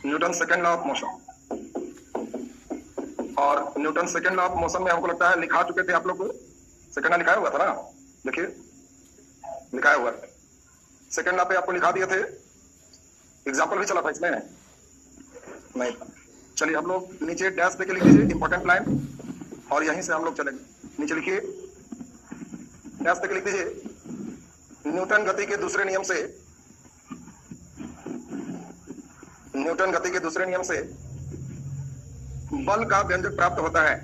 Newton second law of motion. और Newton second law of motion में हमको लगता है लिखा चुके थे आप लोग को, सेकेंड लॉ लिखाया हुआ था ना, देखिए लिखाया हुआ है। सेकेंड लॉ पे आपको लिखा दिए थे, एग्जाम्पल भी चला था इसमें नहीं। चलिए हम लोग नीचे डैश देके लिख दीजिए इंपॉर्टेंट लाइन, और यहीं से हम लोग चलेंगे। नीचे लिखिए, डैश देके लिख दीजिए, न्यूटन गति के दूसरे नियम से, न्यूटन गति के दूसरे नियम से बल का व्यंजक प्राप्त होता है।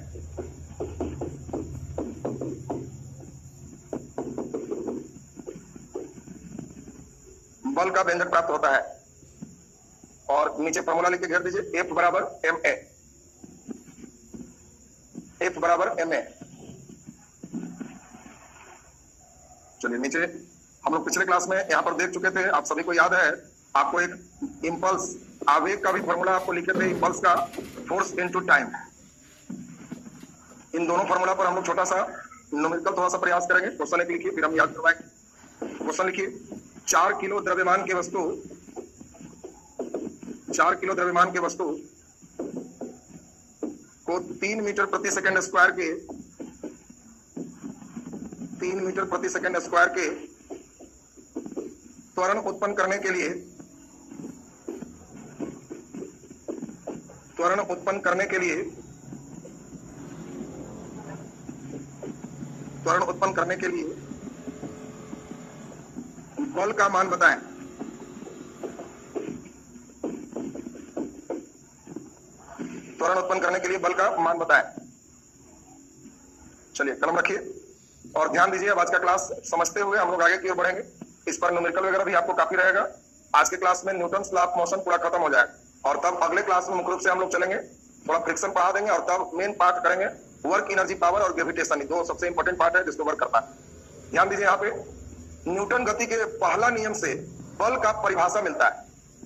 बल का व्यंजक प्राप्त होता है। और नीचे फॉर्मूला लिख के घेर दीजिए, F बराबर ma, F बराबर ma। चलिए नीचे हम लोग पिछले क्लास में यहां पर देख चुके थे, आप सभी को याद है। आपको एक इंपल्स आवेग का भी फॉर्मूला आपको लिखे थे, इंपल्स का फोर्स इनटू टाइम। इन दोनों फॉर्मूला पर हम लोग छोटा सा न्यूमेरिकल थोड़ा सा प्रयास करेंगे। क्वेश्चन एक लिखिए, फिर हम याद करवाएंगे। क्वेश्चन लिखिए, 4 किलो द्रव्यमान के वस्तु, 4 किलो द्रव्यमान के वस्तु को 3 मीटर प्रति सेकंड स्क्वायर के, 3 मीटर प्रति सेकंड स्क्वायर के त्वरण उत्पन्न करने के लिए, त्वरण उत्पन्न करने के लिए, त्वरण उत्पन्न करने के लिए बल का मान बताएं। त्वरण उत्पन्न करने के लिए बल का मान बताएं। चलिए कलम रखिए और ध्यान दीजिए। अब आज का क्लास समझते हुए हम लोग आगे की ओर बढ़ेंगे। इस पर न्यूमेरिकल वगैरह भी आपको काफी रहेगा। आज के क्लास में न्यूटन लॉ ऑफ मोशन पूरा खत्म हो जाएगा, और तब अगले क्लास में मुख्य रूप से हम लोग चलेंगे, थोड़ा फ्रिक्शन पढ़ा देंगे, और तब मेन पार्ट करेंगे वर्क, एनर्जी, पावर और ग्रेविटेशन। दो सबसे इंपॉर्टेंट पार्ट है जिसको वर्क करता है। ध्यान दीजिए, यहाँ पे न्यूटन गति के पहला नियम से बल का परिभाषा मिलता है,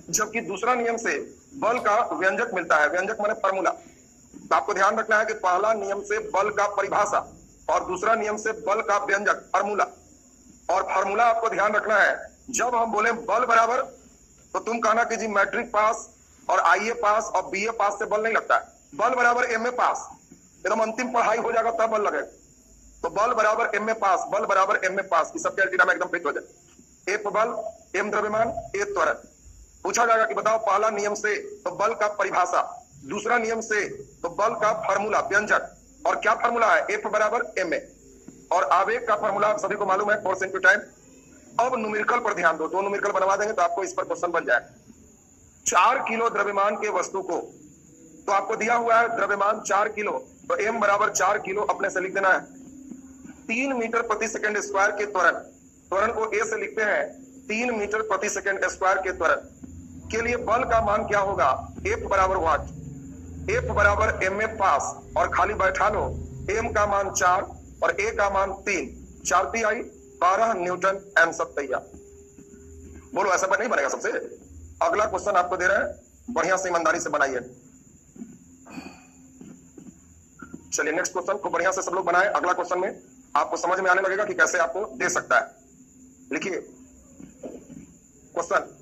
जबकि दूसरा नियम से बल का व्यंजक मिलता है। व्यंजक माने फार्मूला। तो आपको ध्यान रखना है कि पहला नियम से बल का परिभाषा और दूसरा नियम से बल का व्यंजक फार्मूला। और फार्मूला आपको ध्यान रखना है, जब हम बोले बल बराबर, तो तुम कहना कि जी मैट्रिक पास और आईए पास और बीए पास से बल नहीं लगता है। बल बराबर एमए पास, एकदम अंतिम पढ़ाई हो जाएगा तब बल लगेगा। तो बल बराबर एमए पास, बल बराबर एमए पास, इस सब एल्टीना में एकदम फिट हो जाए। एफ बल, एम द्रव्यमान, ए त्वरण। पूछा जाएगा कि बताओ पहला नियम से तो बल का परिभाषा, दूसरा नियम से तो बल का फार्मूला व्यंजक, और क्या फार्मूला है? एफ बराबर एमए। और आवेग का फार्मूला आप सभी को मालूम है, फोर्स इनटू टाइम। अब न्यूमेरिकल पर ध्यान दो, 2 न्यूमेरिकल बनवा देंगे तो आपको इस पर क्वेश्चन बन जाएगा। 4 किलो द्रव्यमान के वस्तु को, तो आपको दिया हुआ है द्रव्यमान 4 किलो, तो एम बराबर 4 किलो अपने से लिख देना है। 3 मीटर प्रति सेकंड स्क्वायर के त्वरण, त्वरण को ए से लिखते हैं 3 मीटर प्रति सेकंड स्क्वायर के त्वरण के लिए बल का मान क्या होगा? एफ बराबर व्हाट? एफ बराबर एम ए पास, और खाली बैठा लो, एम का मान 4 और ए का मान 3, 4 × 3 = 12 न्यूटन। आंसर तैयार। बोलो ऐसा पर नहीं बनेगा सबसे? अगला क्वेश्चन आपको दे रहे हैं, बढ़िया से ईमानदारी से बनाइए। चलिए नेक्स्ट क्वेश्चन को बढ़िया से सब लोग बनाए। अगला क्वेश्चन में आपको समझ में आने लगेगा कि कैसे आपको दे सकता है। लिखिए क्वेश्चन,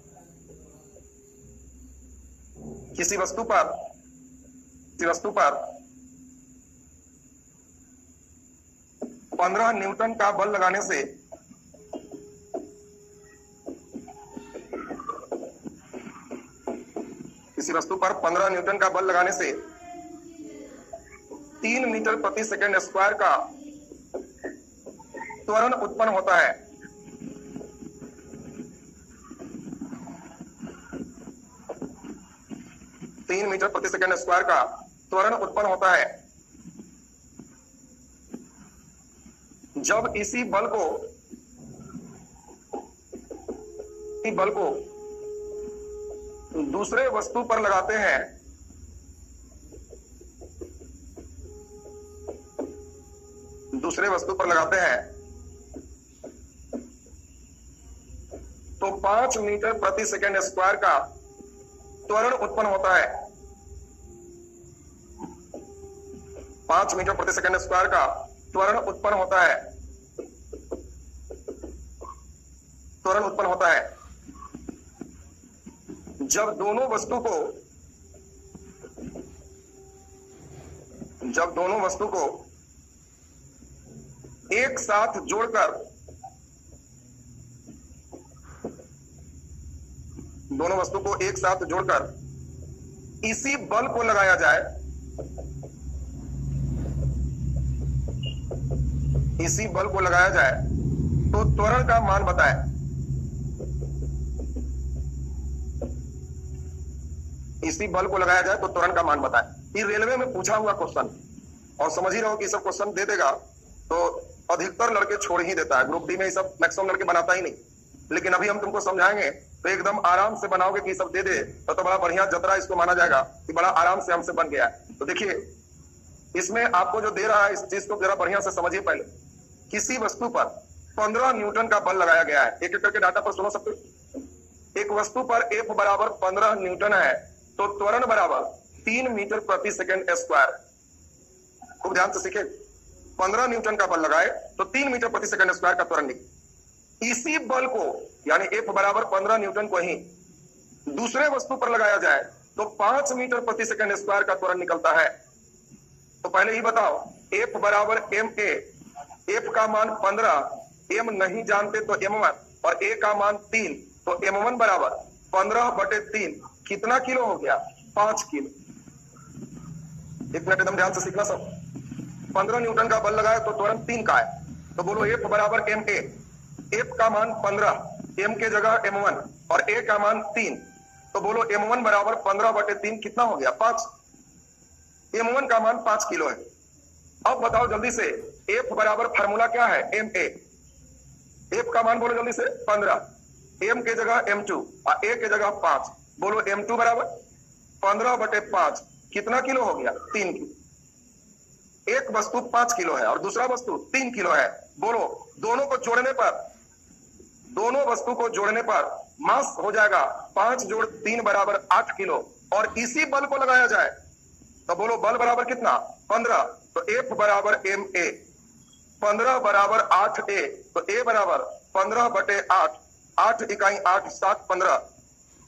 किसी वस्तु पर 15 न्यूटन का बल लगाने से किसी वस्तु पर 15 न्यूटन का बल लगाने से 3 मीटर प्रति सेकंड स्क्वायर का त्वरण उत्पन्न होता है। तीन मीटर प्रति सेकंड स्क्वायर का त्वरण उत्पन्न होता है जब इसी बल को दूसरे वस्तु पर लगाते हैं। दूसरे वस्तु पर लगाते हैं तो 5 मीटर प्रति सेकंड स्क्वायर का त्वरण उत्पन्न होता है। 5 मीटर प्रति सेकंड स्क्वायर का त्वरण उत्पन्न होता है। त्वरण उत्पन्न होता है जब दोनों वस्तु को जब दोनों वस्तु को एक साथ जोड़कर इसी बल को लगाया जाए, तो त्वरण का मान बताएं। इसी बल को लगाया जाए तो त्वरण का मान बताएं। ये रेलवे में पूछा हुआ क्वेश्चन, और समझ ही रहो कि सब क्वेश्चन दे देगा तो अधिकतर लड़के छोड़ ही देता है। ग्रुप डी में ये सब मैक्सिमम लड़के बनाता ही नहीं, लेकिन अभी हम तुमको समझाएंगे तो एकदम आराम से बनाओगे कि सब दे दे तो बड़ा बढ़िया जतरा इसको माना जाएगा कि बड़ा आराम से हमसे बन गया है। तो देखिए, इसमें आपको जो दे रहा है इस चीज को जरा बढ़िया से समझिए। पहले किसी वस्तु पर 15 न्यूटन का बल लगाया गया है। एक एक करके डाटा पर सुनो सकते। एक वस्तु पर F बराबर 15 न्यूटन है तो त्वरण बराबर 3 मीटर प्रति सेकंड स्क्वायर। खूब ध्यान से सीखे। 15 न्यूटन का बल लगाए तो 3 मीटर प्रति सेकंड स्क्वायर का त्वरण निकले। इसी बल को यानी F बराबर 15 न्यूटन को ही दूसरे वस्तु पर लगाया जाए तो 5 मीटर प्रति सेकंड स्क्वायर का त्वरण निकलता है। तो पहले ही बताओ, F बराबर ma, F का मान 15, m नहीं जानते तो m1 और a का मान 3, तो m1 बराबर 15/3 कितना किलो हो गया? 5 किलो। एक मिनट एकदम ध्यान से सीखना सब। 15 न्यूटन का बल लगाए तो त्वरण 3 का है, तो बोलो F बराबर ma, F का मान 15, m के जगह m1 और a का मान 3, तो बोलो m1 बराबर 15/3 कितना हो गया? 5। m1 का मान 5 किलो है। अब बताओ जल्दी से, F बराबर फार्मूला क्या है? ma। F का मान बोलो जल्दी से 15, m के जगह m2 और a के जगह 5, बोलो m2 बराबर 15/5 कितना किलो हो गया? 3 किलो। एक वस्तु 5 किलो है और दूसरा वस्तु 3 किलो है। बोलो दोनों वस्तु को जोड़ने पर मास हो जाएगा 5 जोड़ 3 बराबर 8 किलो, और इसी बल को लगाया जाए तो बोलो बल बराबर कितना? 15, तो F बराबर ma। 15 बराबर 8a, तो a बराबर 15/8, 8 इकाई 8 7 15,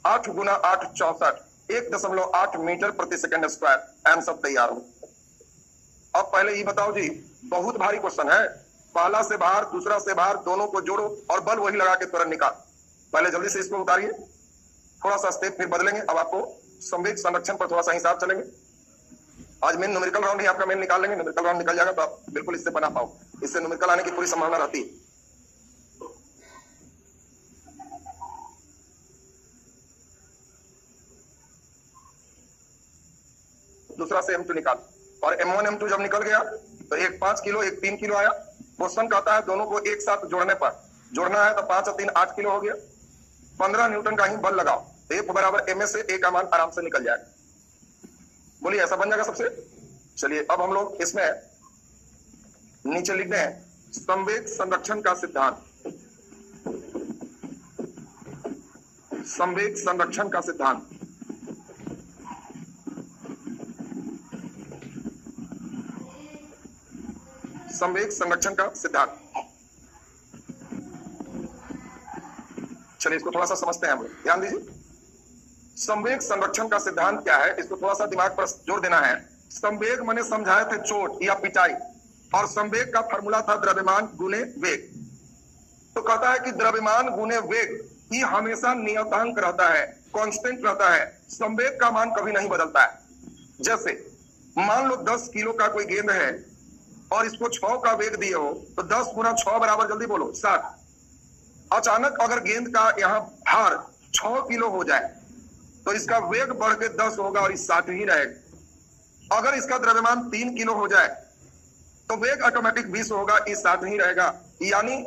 8 गुना 8 64, 1.8 मीटर प्रति सेकंड स्क्वायर। आंसर तैयार हो। अब पहले ये बताओ जी, बहुत भारी क्वेश्चन है। पहला से बाहर, दूसरा से बाहर, दोनों को जोड़ो और बल वही लगा के त्वरण निकाल। पहले जल्दी से इसको उतारिए। थोड़ा सा स्टेप फिर बदलेंगे। अब आपको संवेग संरक्षण पर थोड़ा सा हिसाब चलेंगे। आज मेन न्यूमेरिकल राउंड ही आपका मेन निकाल लेंगे। न्यूमेरिकल राउंड निकल जाएगा तो आप बिल्कुल इससे बना पाओ। इससे न्यूमेरिकल आने की पूरी संभावना रहती है। दूसरा से m2 निकाल, और m1 m2 जब निकल गया तो एक 5 किलो एक 3 किलो आया। क्वेश्चन कहता है दोनों को एक साथ जोड़ना है तो 5 और 3 8 किलो हो गया। 15 न्यूटन का ही बल लगाओ तो F बराबर ma से a का मान आराम से निकल जाएगा। बोलिए ऐसा बन जाएगा सबसे। चलिए अब हम लोग इसमें नीचे लिखते हैं संवेग संरक्षण का सिद्धांत। संवेग संरक्षण का सिद्धांत। संवेग संरक्षण का सिद्धांत। चलिए इसको थोड़ा सा समझते हैं हम लोग। ध्यान दीजिए, संवेग संरक्षण का सिद्धांत क्या है, इसको थोड़ा सा दिमाग पर जोर देना है। संवेग मैंने समझाए थे चोट या पिटाई, और संवेग का फॉर्मूला था द्रव्यमान गुने वेग। तो कहता है कि द्रव्यमान गुने वेग ये हमेशा नियतांक रहता है, कांस्टेंट रहता है। संवेग का मान कभी नहीं बदलता है। जैसे मान लो 10 किलो का कोई गेंद है और इसको 6 का वेग दिए हो तो 10 गुना 6 बराबर, जल्दी बोलो, 60। अचानक अगर गेंद का यहाँ भार 6 किलो हो जाए तो इसका वेग बढ़ के 10 होगा और इस 60 ही रहेगा। अगर इसका द्रव्यमान 3 किलो हो जाए तो वेग ऑटोमेटिक 20 होगा, इस 60 ही रहेगा। यानी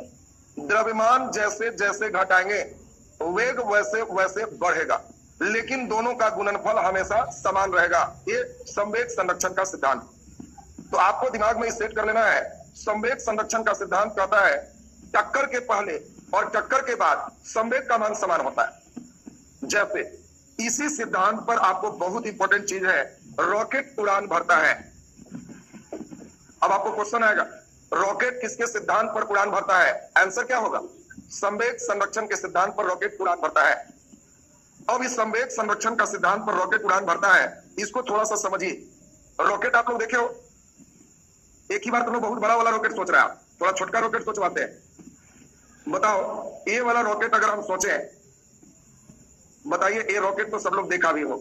द्रव्यमान जैसे जैसे घटाएंगे वेग वैसे वैसे बढ़ेगा, लेकिन दोनों का गुणनफल हमेशा समान रहेगा। ये संवेग संरक्षण का सिद्धांत। तो आपको दिमाग में सेट कर लेना है। संवेग संरक्षण का सिद्धांत कहता है टक्कर के पहले और टक्कर के बाद संवेग का मान समान होता है। जैसे इसी सिद्धांत पर आपको बहुत इंपॉर्टेंट चीज है, रॉकेट उड़ान भरता है। अब आपको क्वेश्चन आएगा, रॉकेट किसके सिद्धांत पर उड़ान भरता है? आंसर क्या होगा? संवेग संरक्षण के सिद्धांत पर रॉकेट उड़ान भरता है। अब इस संवेग संरक्षण का सिद्धांत पर रॉकेट उड़ान भरता है, इसको थोड़ा सा समझिए। रॉकेट आप लोग देखे हो, एक ही बार तुम लोग बहुत बड़ा वाला रॉकेट सोच रहे हो, थोड़ा छोटका रॉकेट सोचवाते हैं। बताओ ये वाला रॉकेट अगर हम सोचे, बताइए ये रॉकेट तो सब लोग देखा भी हो,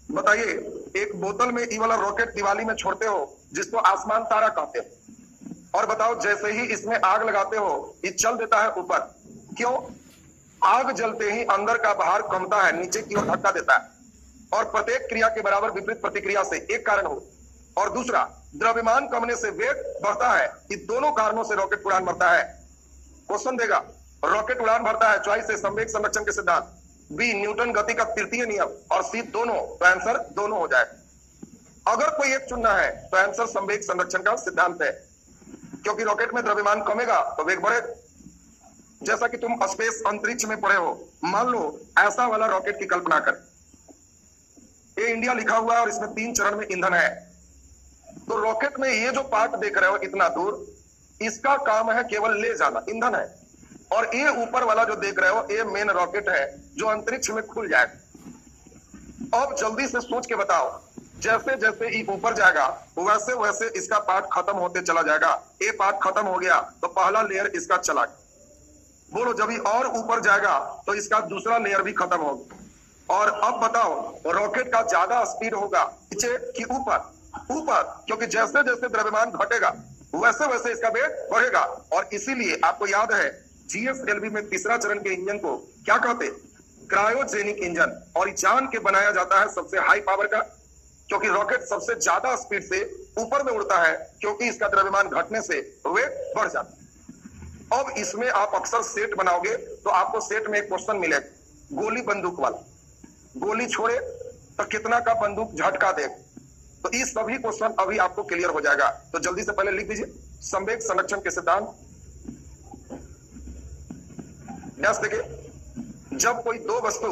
बताइए एक बोतल में ये वाला रॉकेट दिवाली में छोड़ते हो जिसको आसमान तारा कहते हो, और बताओ जैसे ही इसमें आग लगाते हो ये चल देता है ऊपर। क्यों? आग जलते ही अंदर का भार कमता है, नीचे की ओर धक्का देता है, और प्रत्येक क्रिया के बराबर विपरीत प्रतिक्रिया से एक कारण हो, और दूसरा द्रव्यमान कमने से वेग बढ़ता है। इन दोनों कारणों से रॉकेट उड़ान भरता है। क्वेश्चन देगा, रॉकेट उड़ान भरता है चॉइस से संवेग संरक्षण के सिद्धांत, बी न्यूटन गति का तृतीय नियम, और सी दोनों। तो आंसर दोनों हो जाए। अगर कोई एक चुनना है तो आंसर संवेग संरक्षण का सिद्धांत है, क्योंकि रॉकेट में द्रव्यमान कमेगा तो वेग बढ़ेगा। जैसा कि तुम स्पेस अंतरिक्ष में पढ़े हो, मान लो ऐसा वाला रॉकेट की कल्पना कर, ये इंडिया लिखा हुआ है और इसमें 3 चरण में ईंधन है। तो रॉकेट में ये जो पार्ट देख रहे हो इतना दूर, इसका काम है केवल ले जाना, ईंधन है। और ये ऊपर वाला जो देख रहे हो ये मेन रॉकेट है जो अंतरिक्ष में खुल जाएगा। अब जल्दी से सोच के बताओ, जैसे जैसे ये ऊपर जाएगा वैसे वैसे इसका पार्ट खत्म होते चला जाएगा। ये पार्ट खत्म हो गया तो पहला लेयर इसका चला गया। बोलो जब ये और ऊपर जाएगा तो इसका दूसरा लेयर भी खत्म होगा। और अब बताओ रॉकेट का ज्यादा स्पीड होगा नीचे कि ऊपर? ऊपर, क्योंकि जैसे जैसे द्रव्यमान घटेगा वैसे वैसे इसका वेग बढ़ेगा। और इसीलिए आपको याद है जीएसएलवी में तीसरा चरण के इंजन को क्या कहते? Cryogenic engine. और ये जान के बनाया जाता है सबसे हाई पावर का, क्योंकि रॉकेट सबसे ज्यादा स्पीड से ऊपर में उड़ता है, क्योंकि इसका द्रव्यमान घटने से वेग बढ़ जाता है। अब इसमें आप अक्सर सेट बनाओगे तो आपको सेट में एक क्वेश्चन मिलेगा, गोली बंदूक वाला, गोली छोड़े तो कितना का बंदूक झटका दे। तो ये सभी क्वेश्चन अभी आपको क्लियर हो जाएगा। तो जल्दी से पहले लिख दीजिए संवेग संरक्षण के सिद्धांत। ध्यान से देखिए, जब कोई दो वस्तु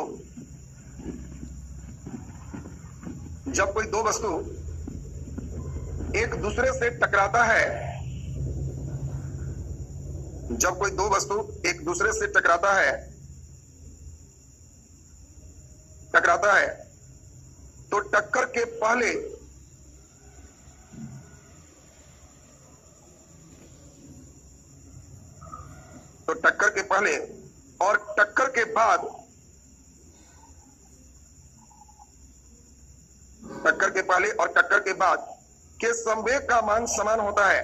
एक दूसरे से टकराता है, जब कोई दो वस्तु एक दूसरे से टकराता है तो टक्कर के पहले और टक्कर के बाद के संवेग का मान समान होता है।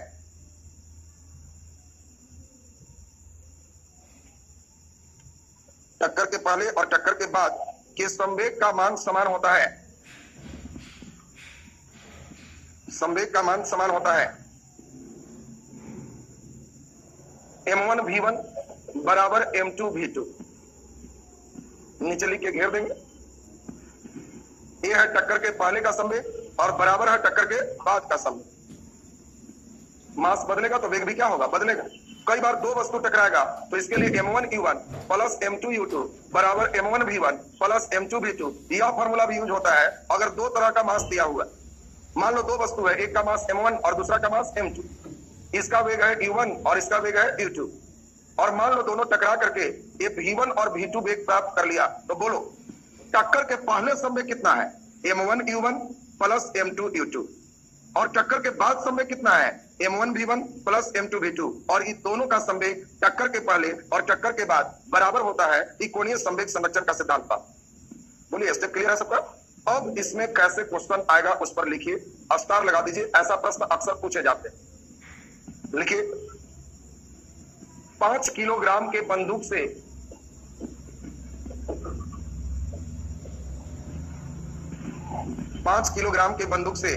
टक्कर के पहले और टक्कर के बाद के संवेग का मान समान होता है। संवेग का मान समान होता है। m1 v1 बराबर m2 v2। नीचे लिख के घेर देंगे। ये है टक्कर के पहले का संवेग और बराबर है टक्कर के बाद का संवेग। मास बदलेगा तो वेग भी क्या होगा? बदलेगा। कई बार दो वस्तु टकराएगा तो इसके लिए m1 u1 plus m2 u2 बराबर m1 v1 plus m2 v2, यह फॉर्मूला भी यूज होता है अगर दो तरह का मास दिया हुआ। मान लो दो वस्तु है, एक का मास m1 और दूसरा का मास m2, इसका वेग है u1 और इसका वेग है u2, और मान लो दोनों टकरा करके ये v1 और v2 वेग प्राप्त कर लिया। तो बोलो टक्कर के पहले संवेग कितना है? m1 u1 plus m2 u2, और टक्कर के बाद संवेग कितना है? m1 v1 plus m2 v2, और ये दोनों का संवेग टक्कर के पहले और टक्कर के बाद बराबर होता है। त्रिकोणीय संवेग संरक्षण का सिद्धांत था। बोलिए स्टेप क्लियर है सबका? अब इसमें कैसे क्वेश्चन आएगा उस पर लिखिए, स्टार लगा दीजिए। ऐसा प्रश्न अक्सर पूछे जाते हैं। लिखिए 5 किलोग्राम के बंदूक से 5 किलोग्राम के बंदूक से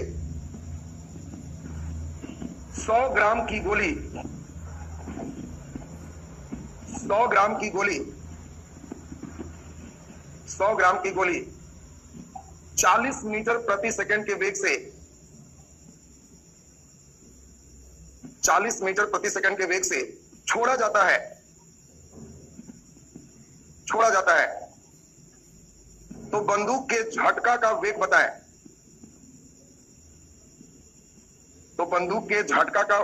100 ग्राम की गोली 100 ग्राम की गोली 40 मीटर प्रति सेकंड के वेग से 40 मीटर प्रति सेकंड के वेग से छोड़ा जाता है तो बंदूक के झटका का वेग बताएं। बंदूक के झटका का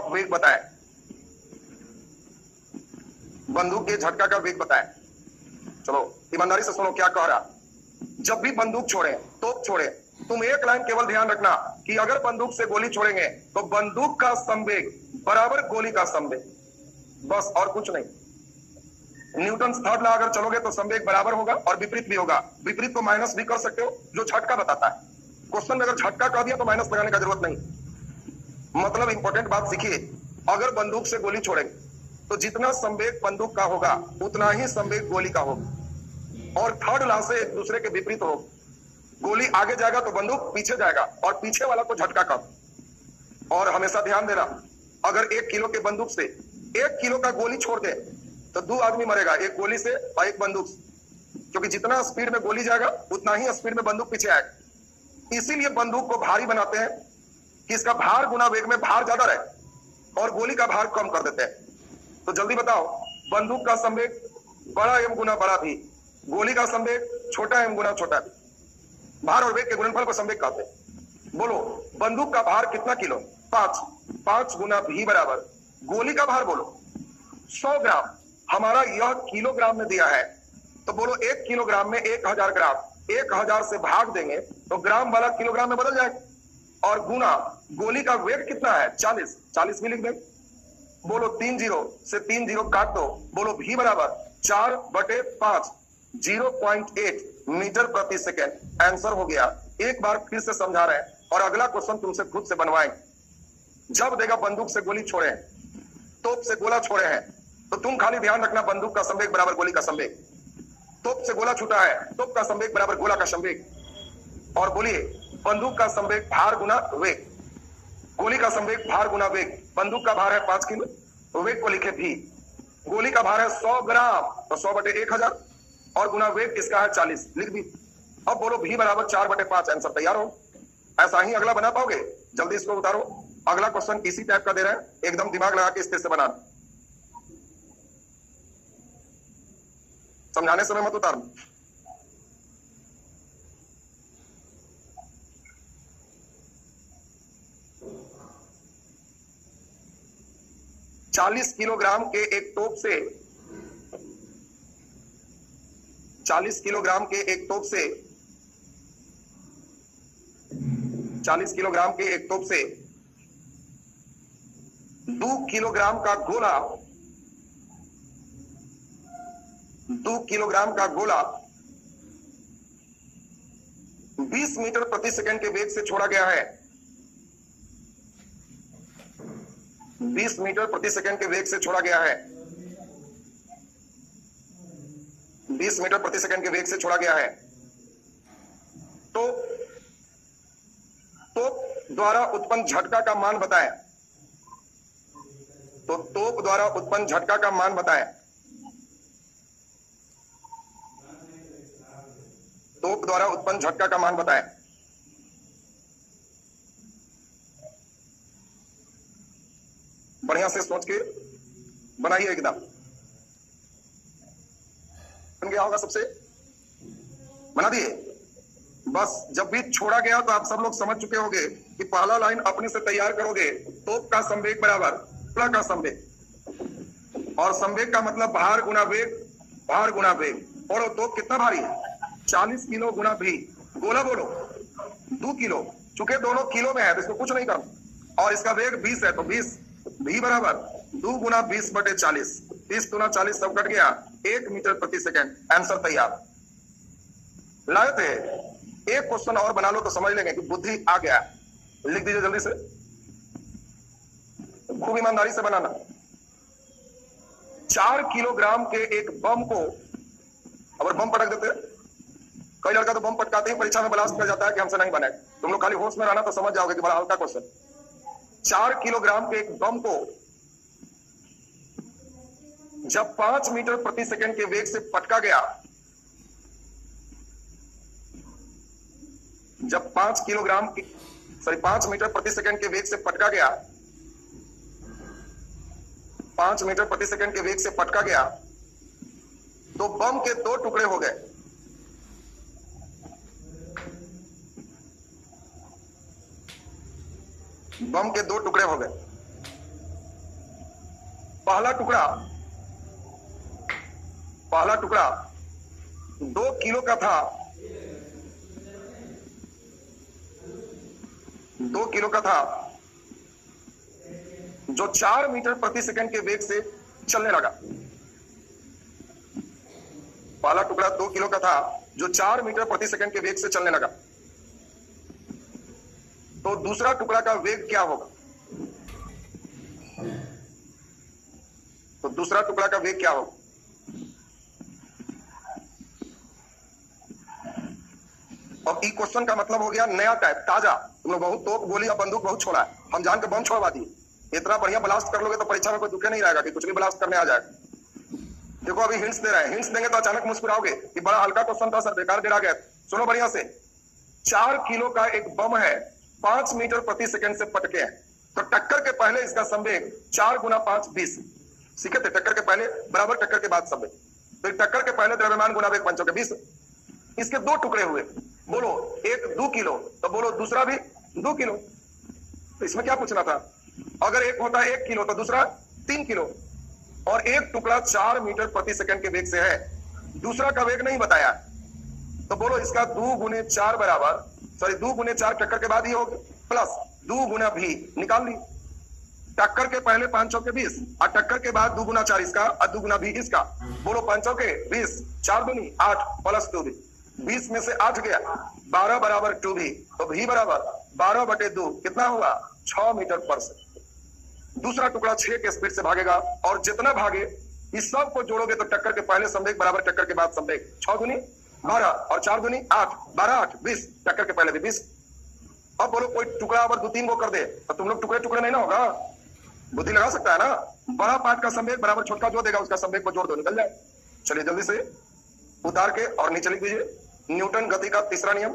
वेग बताएं। चलो ईमानदारी से सुनो क्या कह रहा। जब भी बंदूक छोड़े, तोप छोड़े, तुम एक लाइन केवल ध्यान रखना, कि अगर बंदूक से गोली छोड़ेंगे तो बंदूक का संवेग बराबर गोली का संवेग, बस और कुछ नहीं। न्यूटन थर्ड लॉ अगर चलोगे तो संवेग बराबर होगा और विपरीत भी होगा। विपरीत को माइनस भी कर सकते हो, जो झटका बताता है। क्वेश्चन में अगर झटका कह दिया तो माइनस लगाने का जरूरत नहीं। मतलब इंपॉर्टेंट बात सीखिए, अगर बंदूक से गोली छोड़ेंगे तो जितना संवेग बंदूक का होगा उतना ही संवेग गोली का होगा, और थर्ड लॉ से एक दूसरे के विपरीत होगा। गोली आगे जाएगा तो बंदूक पीछे जाएगा, और पीछे वाला को झटका कब। और हमेशा ध्यान देना, अगर 1 किलो के बंदूक से 1 किलो का गोली छोड़ दे तो 2 आदमी मरेगा, एक गोली से और एक बंदूक से, क्योंकि जितना स्पीड में गोली जाएगा उतना ही स्पीड में बंदूक पीछे आएगा। इसीलिए बंदूक को भारी बनाते हैं कि इसका भार गुना वेग में भार ज्यादा रहे, और गोली का भार कम कर देते हैं। तो जल्दी बताओ, बंदूक का संवेग बड़ा एम गुना बड़ा भी, गोली का संवेग छोटा एम गुना छोटा भी। भार और वेग के गुणनफल को संवेग कहते हैं। बोलो, बंदूक का भार कितना किलो? 5 गुना भी बराबर गोली का भार बोलो 100 ग्राम। हमारा यह किलोग्राम में दिया है, तो बोलो 1 किलोग्राम में 1000 ग्राम। 1000 से भाग देंगे तो ग्राम वाला किलोग्राम में बदल जाएगा, और गुना गोली का वेग कितना है? 40 भी लिख देंगे। बोलो 3 जीरो से 3 जीरो काट दो, बोलो भी बराबर 4/5 0.8 मीटर प्रति सेकेंड। आंसर हो गया। एक बार फिर से समझा रहे हैं, और अगला क्वेश्चन तुमसे खुद से बनवाएंगे। जब देगा बंदूक से गोली छोड़े हैं, तोप से गोला छोड़े हैं, तो तुम खाली ध्यान रखना, बंदूक का संवेग बराबर गोली का संवेग। तोप से गोला छूटा है, तोप का संवेग बराबर गोला का संवेग। और बोलिए, बंदूक का संवेग भार गुना वेग, गोली का संवेग भार गुना वेग। बंदूक का भार है 5 किलो, तो वेग को लिखे भी। गोली का भार है 100 ग्राम, तो 100/1000, और गुना वेग इसका है 40, लिख दी। अब बोलो भी बराबर 4/5। आंसर तैयार हो। ऐसा ही अगला बना पाओगे? जल्दी इसको उतारो। अगला क्वेश्चन इसी टाइप का दे रहे हैं, एकदम दिमाग लगा के स्थिर से बनाना। समझाने समय मत उतार। चालीस किलोग्राम के एक तोप से 40 किलोग्राम के एक तोप से 40 किलोग्राम के एक तोप से 2 किलोग्राम का गोला 2 किलोग्राम का गोला 20 मीटर प्रति सेकंड के वेग से छोड़ा गया है। 20 मीटर प्रति सेकंड के वेग से छोड़ा गया है। 20 मीटर प्रति सेकंड के वेग से छोड़ा गया है। तो तोप द्वारा उत्पन्न झटका का मान बताएं। तो तोप द्वारा उत्पन्न झटका का मान बताएं। तोप द्वारा उत्पन्न झटका का मान बताएं। बढ़िया से सोच के बनाइए एकदम। बन गया होगा सबसे? बना दिए? बस जब भी छोड़ा गया तो आप सब लोग समझ चुके होंगे कि पहला लाइन अपने से तैयार करोगे। तोप का संवेग बराबर गोला का संवेग, और संवेग का मतलब भार गुना वेग, भार गुना वेग। और तोप कितना भारी है? 40 किलो गुना भी। गोला बोलो 2 किलो, चूंकि दोनों किलो में है तो इसको कुछ नहीं करना, और इसका वेग 20 है, तो 20 भी बराबर 2 गुना 20/40। 30 गुना 40 सब कट गया, 1 मीटर प्रति सेकंड। आंसर तैयार। लाए थे? एक क्वेश्चन और बना लो तो समझ लेंगे कि बुद्धि आ गया। लिख दीजिए जल्दी से, खूब ईमानदारी से बनाना। 4 किलोग्राम के एक बम को, अगर बम पटक देते, कई लड़का तो बम पटकाते ही परीक्षा में ब्लास्ट कर जाता है कि हमसे नहीं बने। तुम लोग खाली होश में रहना तो समझ जाओगे कि बड़ा हल्का क्वेश्चन। 4 किलोग्राम के एक बम को जब 5 मीटर प्रति सेकंड के वेग से पटका गया, जब 5 मीटर प्रति सेकंड के वेग से पटका गया, 5 मीटर प्रति सेकंड के वेग से पटका गया, तो बम के 2 टुकड़े हो गए। बम के 2 टुकड़े हो गए। पहला टुकड़ा 2 किलो का था। 2 किलो का था जो 4 मीटर प्रति सेकंड के वेग से चलने लगा। पहला टुकड़ा 2 किलो का था जो 4 मीटर प्रति सेकंड के वेग से चलने लगा। तो दूसरा टुकड़ा का वेग क्या होगा? तो दूसरा टुकड़ा का वेग क्या होगा? अब ई क्वेश्चन का मतलब हो गया नया टाइप, ताजा। तुम लोग बहुत तोप गोली और बंदूक बहुत छोड़ा है, हम जान के बम छोड़वा दिए। इतना बढ़िया ब्लास्ट कर लोगे तो परीक्षा में कोई दुखे नहीं रहेगा कि कुछ भी ब्लास्ट करने आ जाएगा। देखो अभी हिंट्स दे रहे हैं, हिंट्स देंगे तो अचानक मुस्कुराओगे कि बड़ा हल्का क्वेश्चन था सर, बेकार गिरा गया। सुनो बढ़िया से, 4 किलो का एक बम है, 5 मीटर प्रति सेकंड से पटके हैं, तो टक्कर के पहले इसका संवेग 4 गुना 5 20। सीखे थे? टक्कर के पहले बराबर टक्कर के बाद संवेग, तो टक्कर के पहले द्रव्यमान गुना वेग 5 20। इसके 2 टुकड़े हुए, बोलो एक 2 किलो तो बोलो दूसरा भी 2 किलो। तो इसमें क्या पूछना था? अगर एक होता 1 किलो तो दूसरा 3 किलो, और एक टुकड़ा 4 मीटर प्रति सेकंड के वेग से है, दूसरा का वेग नहीं बताया, तो बोलो इसका 2 गुने 4 बराबर, सॉरी 2 गुने 4 टक्कर के बाद ही होगा, प्लस 2 गुना भी निकाल ली। टक्कर के पहले 5 चौके 20 और टक्कर के बाद 2 गुना 4 इसका और 2 गुना भी इसका, बोलो 5 चौके 20, 4 दूनी 8 प्लस 2 भी 20 में से 8 गया, 12 बराबर 2 भी, तो भी बराबर 12/2 कितना हुआ? 6 मीटर पर सेकंड। दूसरा टुकड़ा 6 के स्पीड से भागेगा, और जितना भागे इस सब को जोड़ोगे तो टक्कर के पहले संवेग बराबर टक्कर के बाद संवेग, 6 दूनी 12 और 4 दूनी 8, 12 8 20, टक्कर के पहले भी 20। अब बोलो कोई टुकड़ा अगर 2-3 को कर दे तो तुम लोग टुकड़े टुकड़े नहीं ना होगा, बुद्धि लगा सकता है ना। बड़ा पार्ट का संवेग बराबर छोटा जो देगा उसका संवेग को जोड़ दो, निकल जाए। चलिए जल्दी से उतार के और नीचे लिख दीजिए, न्यूटन गति का तीसरा नियम।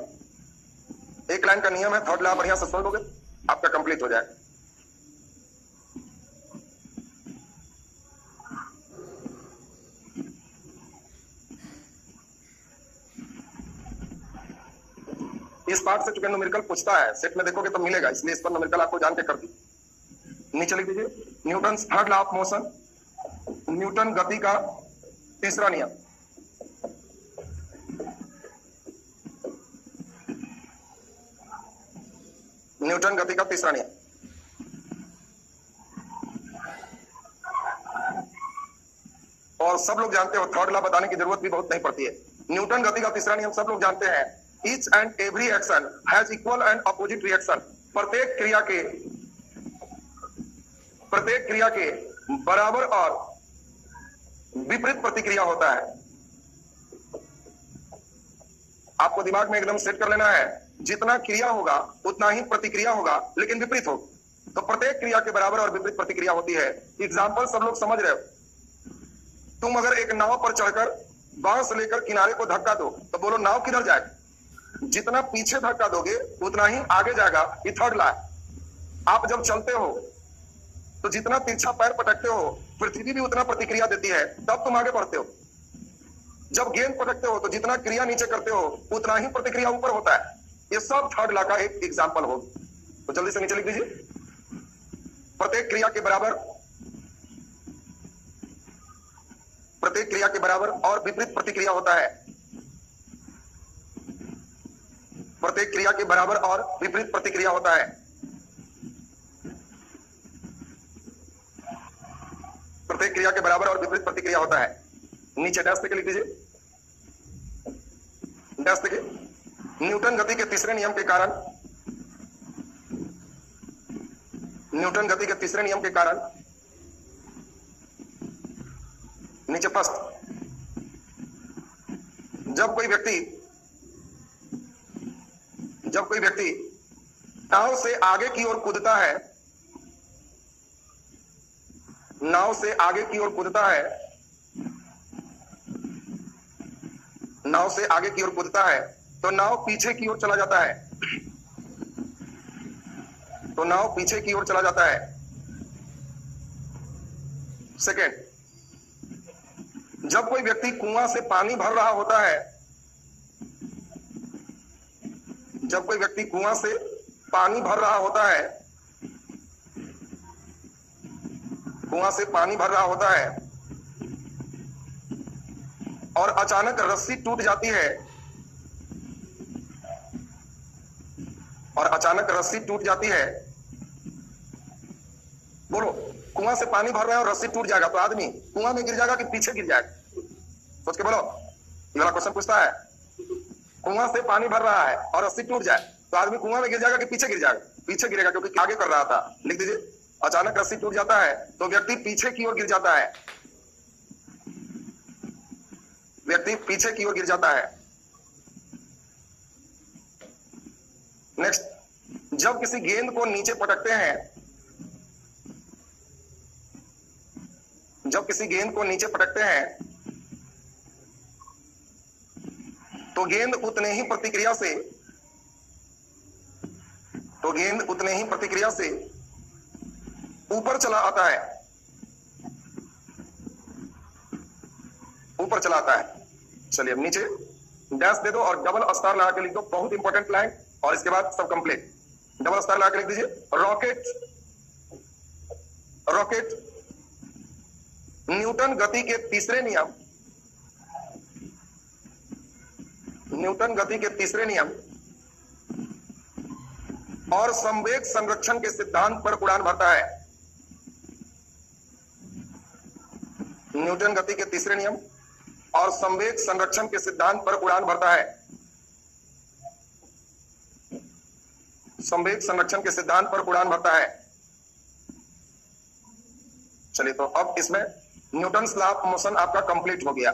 एक लाइन का नियम है, थर्ड ला बढ़िया से सुन लोगे आपका कंप्लीट हो जाएगा। इस पार्ट से चुके न्यूमेरिकल पूछता है, सेट में देखोगे तो मिलेगा, इसलिए इस पर न्यूमेरिकल आपको जान के कर दी। नीचे लिख दीजिए, Newton third law of motion, Newton गति का तीसरा नियम। न्यूटन गति का तीसरा नियम। और सब लोग जानते हो, थर्ड लॉ बताने की जरूरत भी बहुत नहीं पड़ती है। न्यूटन गति का तीसरा नियम सब लोग जानते हैं, each and every action has equal and opposite reaction. प्रत्येक क्रिया के बराबर और विपरीत प्रतिक्रिया होता है। आपको दिमाग में एकदम सेट कर लेना है, जितना क्रिया होगा उतना ही प्रतिक्रिया होगा, लेकिन विपरीत होगा। तो प्रत्येक क्रिया के बराबर और विपरीत प्रतिक्रिया होती है। एग्जाम्पल सब लोग समझ रहे हो? तुम अगर एक नाव पर चढ़कर बांस लेकर किनारे को धक्का दो तो बोलो नाव किधर जाएगा? जितना पीछे धक्का दोगे उतना ही आगे जाएगा। ये थर्ड लॉ है। आप जब चलते हो तो जितना तिरछा पैर पटकते हो पृथ्वी भी उतना प्रतिक्रिया देती है, तब तुम आगे बढ़ते हो। जब गेंद पटकते हो तो जितना क्रिया नीचे करते हो उतना ही प्रतिक्रिया ऊपर होता है। ये सब थर्ड लॉ का एक एग्जाम्पल हो। तो जल्दी से नीचे लिख दीजिए, प्रत्येक क्रिया के बराबर और विपरीत प्रतिक्रिया होता है। प्रत्येक क्रिया के बराबर और विपरीत प्रतिक्रिया होता है। प्रत्येक क्रिया के बराबर और विपरीत प्रतिक्रिया होता है। नीचे डैश देके लिख दीजिए, डैश देके, न्यूटन गति के तीसरे नियम के कारण, न्यूटन गति के तीसरे नियम के कारण, नीचे फर्स्ट, जब कोई व्यक्ति नाव से आगे की ओर कूदता है, नाव से आगे की ओर कूदता है, नाव से आगे की ओर कूदता है तो नाव पीछे की ओर चला जाता है, तो नाव पीछे की ओर चला जाता है। सेकेंड, जब कोई व्यक्ति कुआं से पानी भर रहा होता है, जब कोई व्यक्ति कुआं से पानी भर रहा होता है, कुआं से पानी भर रहा होता है और अचानक रस्सी टूट जाती है, और अचानक रस्सी टूट जाती है, बोलो, कुआं से पानी भर रहा है और रस्सी टूट जाएगा तो आदमी कुआं में गिर जाएगा कि पीछे गिर जाएगा? सोच के बोलो। ये वाला क्वेश्चन पूछता है, कुआं से पानी भर रहा है और रस्सी टूट जाए तो आदमी कुआं में गिर जाएगा कि पीछे गिर जाएगा? पीछे गिरेगा, क्योंकि आगे कर रहा था। लिख दीजिए, अचानक रस्सी टूट जाता है तो व्यक्ति पीछे की ओर गिर जाता है। व्यक्ति पीछे की ओर गिर जाता है। नेक्स्ट, जब किसी गेंद को नीचे पटकते हैं, जब किसी गेंद को नीचे पटकते हैं तो गेंद उतने ही प्रतिक्रिया से ऊपर चला आता है, ऊपर चला आता है। चलिए अब नीचे डैश दे दो और डबल स्टार लगा के लिख दो, बहुत इंपॉर्टेंट लाइन, और इसके बाद सब कंप्लीट। डबल स्टार लगा के लिख दीजिए, रॉकेट, रॉकेट न्यूटन गति के तीसरे नियम, न्यूटन गति के तीसरे नियम और संवेग संरक्षण के सिद्धांत पर उड़ान भरता है। न्यूटन गति के तीसरे नियम और संवेग संरक्षण के सिद्धांत पर उड़ान भरता है। संवेग संरक्षण के सिद्धांत पर उड़ान भरता है। चलिए तो अब इसमें न्यूटन्स लॉ ऑफ मोशन आपका कंप्लीट हो गया।